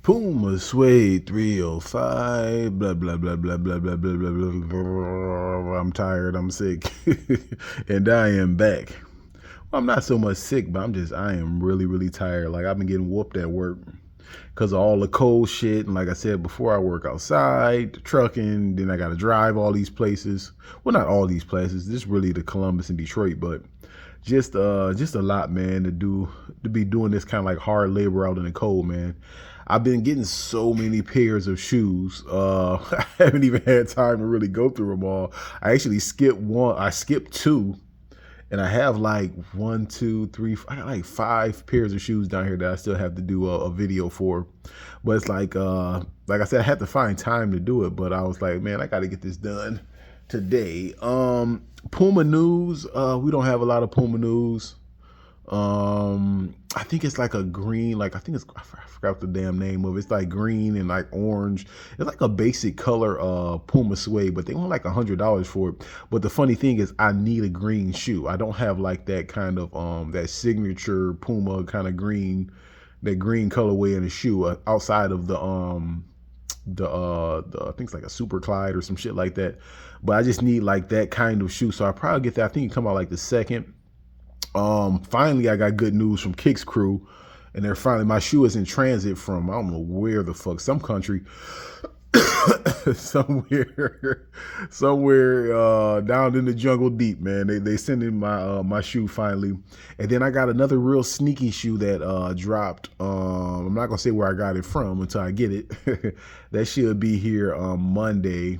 Puma Suede 305, blah, blah, blah, blah, blah, blah, blah, blah, blah, blah. I'm tired, I'm sick, and I am back. Well, I'm not so much sick, but I am really, really tired. Like, I've been getting whooped at work because of all the cold shit. And like I said before, I work outside, trucking, then I got to drive all these places. Well, not all these places, this is really the Columbus and Detroit, but just a lot, man, to be doing this kind of like hard labor out in the cold, man. I've been getting so many pairs of shoes. I haven't even had time to really go through them all. I actually skipped one. I skipped two, and I have like one, two, three. I got like five pairs of shoes down here that I still have to do a video for. But it's like I said, I had to find time to do it. But I was like, man, I got to get this done today. Puma news. We don't have a lot of Puma news. I think it's like a green, like I forgot the damn name of it. It's like green and like orange. It's like a basic color Puma suede, but they want like $100 for it. But the funny thing is I need a green shoe. I don't have like that kind of that signature Puma kind of green, that green colorway in a shoe outside of the I think it's like a Super Clyde or some shit like that. But I just need like that kind of shoe. So I probably get that. I think it come out like the second. Finally I got good news from Kicks Crew, and they're finally, my shoe is in transit from I don't know where the fuck, some country, somewhere down in the jungle deep, man. They sent in my shoe finally. And then I got another real sneaky shoe that dropped. I'm not gonna say where I got it from until I get it. That should be here Monday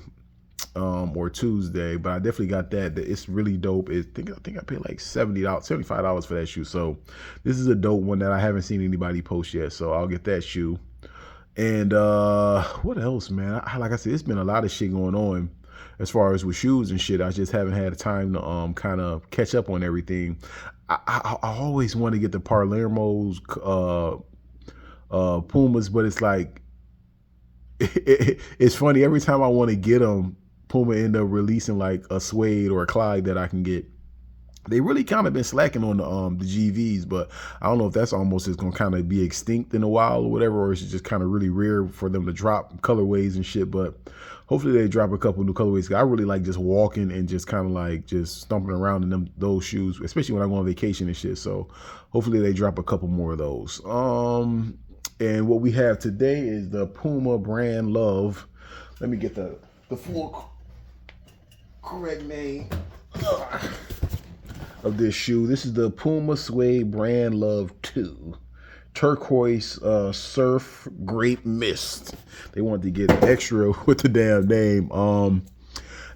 or Tuesday, but I definitely got that. It's really dope. I think I paid like $75 for that shoe. So this is a dope one that I haven't seen anybody post yet. So I'll get that shoe. And what else, man? Like I said, it's been a lot of shit going on as far as with shoes and shit. I just haven't had time to kind of catch up on everything. I always want to get the Palermo's Pumas, but it's like it's funny, every time I want to get them, Puma end up releasing like a Suede or a Clyde that I can get. They really kind of been slacking on the GVs, but I don't know if that's almost just gonna kind of be extinct in a while or whatever, or it's just kind of really rare for them to drop colorways and shit. But hopefully they drop a couple new colorways. I really like just walking and just kind of like just stomping around in those shoes, especially when I go on vacation and shit. So hopefully they drop a couple more of those. And what we have today is the Puma brand love. Let me get the full correct name of this shoe. This is the Puma Suede brand love 2 turquoise surf grape mist. They wanted to get extra with the damn name.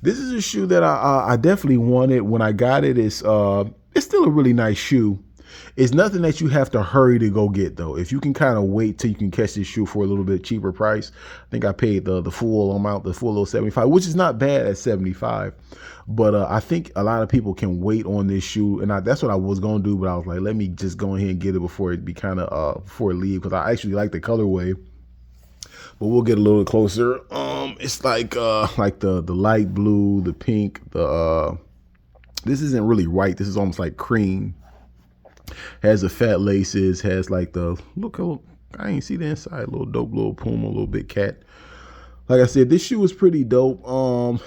This is a shoe that I definitely wanted when I got it. It's still a really nice shoe. It's nothing that you have to hurry to go get, though. If you can kind of wait till you can catch this shoe for a little bit cheaper price. I think I paid the full amount, the full little 75, which is not bad at 75. But I think a lot of people can wait on this shoe, and that's what I was gonna do. But I was like, let me just go ahead and get it before it be kind of before it leave, because I actually like the colorway. But we'll get a little closer. It's like the light blue, the pink, this isn't really white. This is almost like cream. Has the fat laces, has like the look. I ain't see the inside. Little dope, little Puma, little big cat. Like I said, this shoe is pretty dope.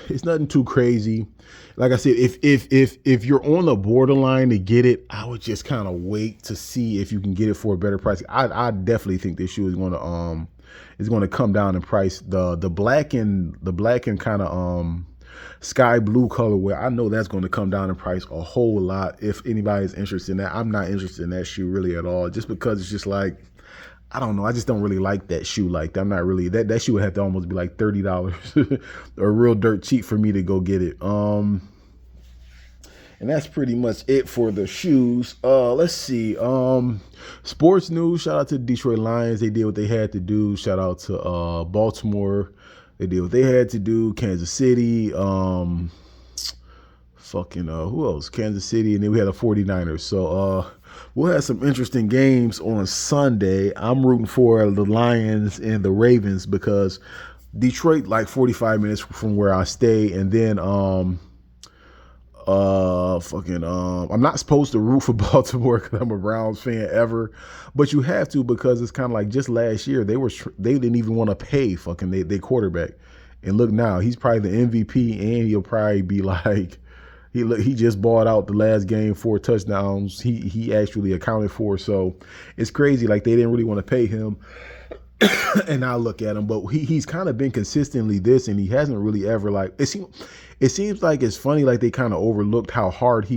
It's nothing too crazy. Like I said, if you're on the borderline to get it, I would just kind of wait to see if you can get it for a better price. I definitely think this shoe is going to come down in price. The black and kind of sky blue colorway, I know that's going to come down in price a whole lot. If anybody's interested in that, I'm not interested in that shoe really at all, just because it's just like, I don't know, I just don't really like that shoe like that. I'm not really, that shoe would have to almost be like $30 or real dirt cheap for me to go get it. And that's pretty much it for the shoes. Let's see. Sports news, shout out to the Detroit Lions. They did what they had to do. Shout out to Baltimore. They did what they had to do. Kansas City, who else? Kansas City, and then we had the 49ers. So we'll have some interesting games on Sunday. I'm rooting for the Lions and the Ravens because Detroit, like 45 minutes from where I stay, and then I'm not supposed to root for Baltimore because I'm a Browns fan ever, but you have to because it's kind of like just last year they didn't even want to pay fucking they quarterback, and look now he's probably the MVP and he'll probably be like he just bought out the last game 4 touchdowns he actually accounted for, so it's crazy like they didn't really want to pay him. And now look at him, but he's kind of been consistently this, and he hasn't really ever like it seems like it's funny like they kind of overlooked how hard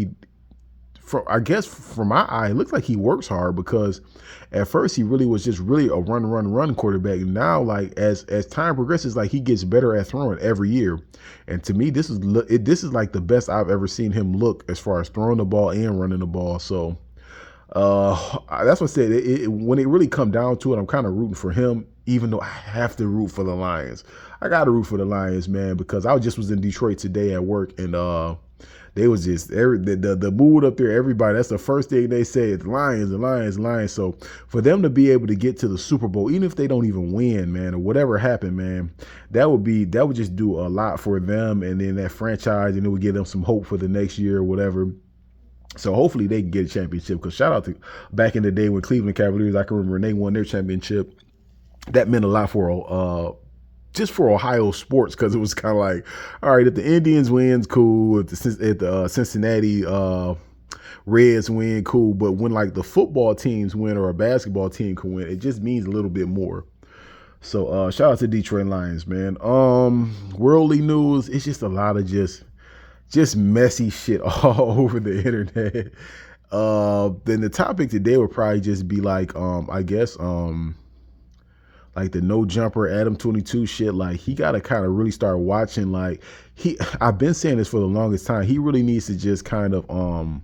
I guess from my eye it looks like he works hard, because at first he really was just really a run quarterback. Now like as time progresses, like he gets better at throwing every year, and to me this is like the best I've ever seen him look as far as throwing the ball and running the ball. So that's what I said. When it really come down to it, I'm kind of rooting for him, even though I have to root for the Lions. I got to root for the Lions, man, because I just was in Detroit today at work, and they was just the mood up there. Everybody, that's the first thing they say. It's Lions, the Lions, Lions. So for them to be able to get to the Super Bowl, even if they don't even win, man, or whatever happened, man, that would just do a lot for them, and then that franchise, and it would give them some hope for the next year or whatever. So hopefully they can get a championship, because shout out to back in the day when Cleveland Cavaliers, I can remember when they won their championship, that meant a lot for just for Ohio sports, because it was kind of like, all right, if the Indians wins, cool. If the Cincinnati Reds win, cool. But when like the football teams win or a basketball team can win, it just means a little bit more. So shout out to Detroit Lions, man. Worldly news, it's just a lot of just messy shit all over the internet. Then the topic today would probably just be like, I guess, like the no jumper Adam 22 shit. Like he got to kind of really start watching. Like I've been saying this for the longest time. He really needs to just kind of,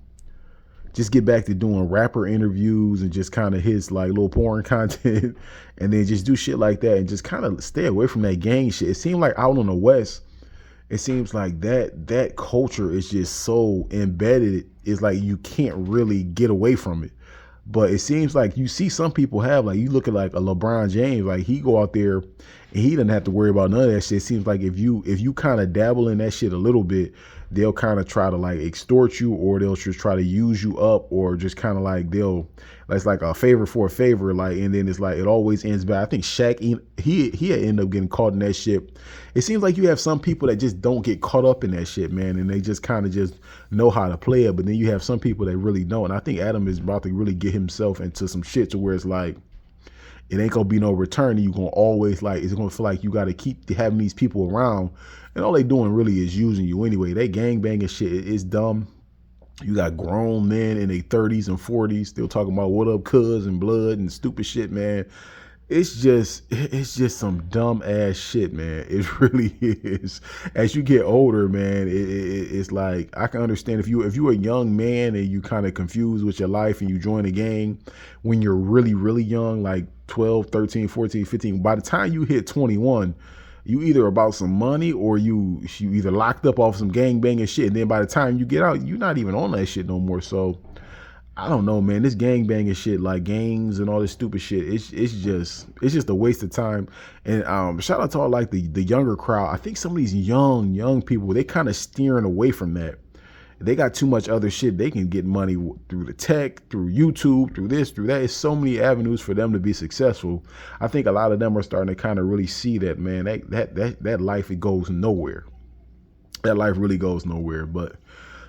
just get back to doing rapper interviews and just kind of his like little porn content, and then just do shit like that and just kind of stay away from that gang shit. It seemed like out on the West, it seems like that culture is just so embedded. It's like you can't really get away from it. But it seems like you see some people have, like you look at like a LeBron James, like he go out there and he doesn't have to worry about none of that shit. It seems like if you kind of dabble in that shit a little bit, they'll kind of try to like extort you, or they'll just try to use you up, or just kind of like it's like a favor for a favor, like, and then it's like it always ends bad. I think Shaq, he had ended up getting caught in that shit. It seems like you have some people that just don't get caught up in that shit, man, and they just kind of just know how to play it. But then you have some people that really don't, and I think Adam is about to really get himself into some shit to where it's like it ain't gonna be no return. And you gonna always like it's gonna feel like you got to keep having these people around, and all they doing really is using you anyway. They gangbanging shit. It's dumb. You got grown men in their 30s and 40s still talking about what up, cuz, and blood and stupid shit, man. It's just some dumb ass shit, man. It really is. As you get older, man, it's like I can understand if you're a young man and you kind of confused with your life and you join a gang when you're really, really young, like 12, 13, 14, 15. By the time you hit 21, you either about some money or you either locked up off some gangbanging shit. And then by the time you get out, you're not even on that shit no more. So I don't know, man. This gangbanging shit, like gangs and all this stupid shit, it's just a waste of time. And shout out to all like the younger crowd. I think some of these young people, they kind of steering away from that. They got too much other shit. They can get money through the tech, through YouTube, through this, through that. It's so many avenues for them to be successful. I think a lot of them are starting to kind of really see that, man, that life, it goes nowhere. That life really goes nowhere. But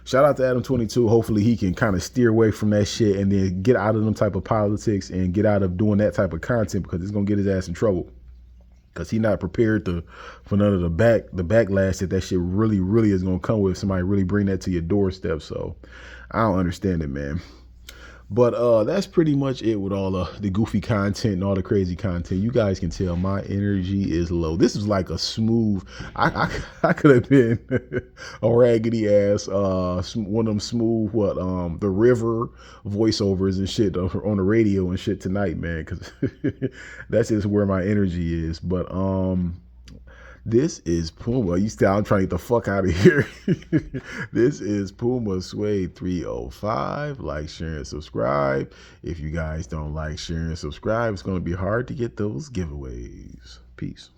shout out to Adam 22. Hopefully he can kind of steer away from that shit and then get out of them type of politics and get out of doing that type of content, because it's going to get his ass in trouble. Because he's not prepared for none of the backlash that shit really, really is going to come with. Somebody really bring that to your doorstep. So I don't understand it, man. But that's pretty much it with all the goofy content and all the crazy content. You guys can tell my energy is low. This is like a smooth, I could have been a raggedy ass, one of them smooth, the river voiceovers and shit on the radio and shit tonight, man, because that's just where my energy is. But this is Puma. I'm trying to get the fuck out of here. This is Puma Suede 305. Like, share, and subscribe. If you guys don't like, share, and subscribe, it's going to be hard to get those giveaways. Peace.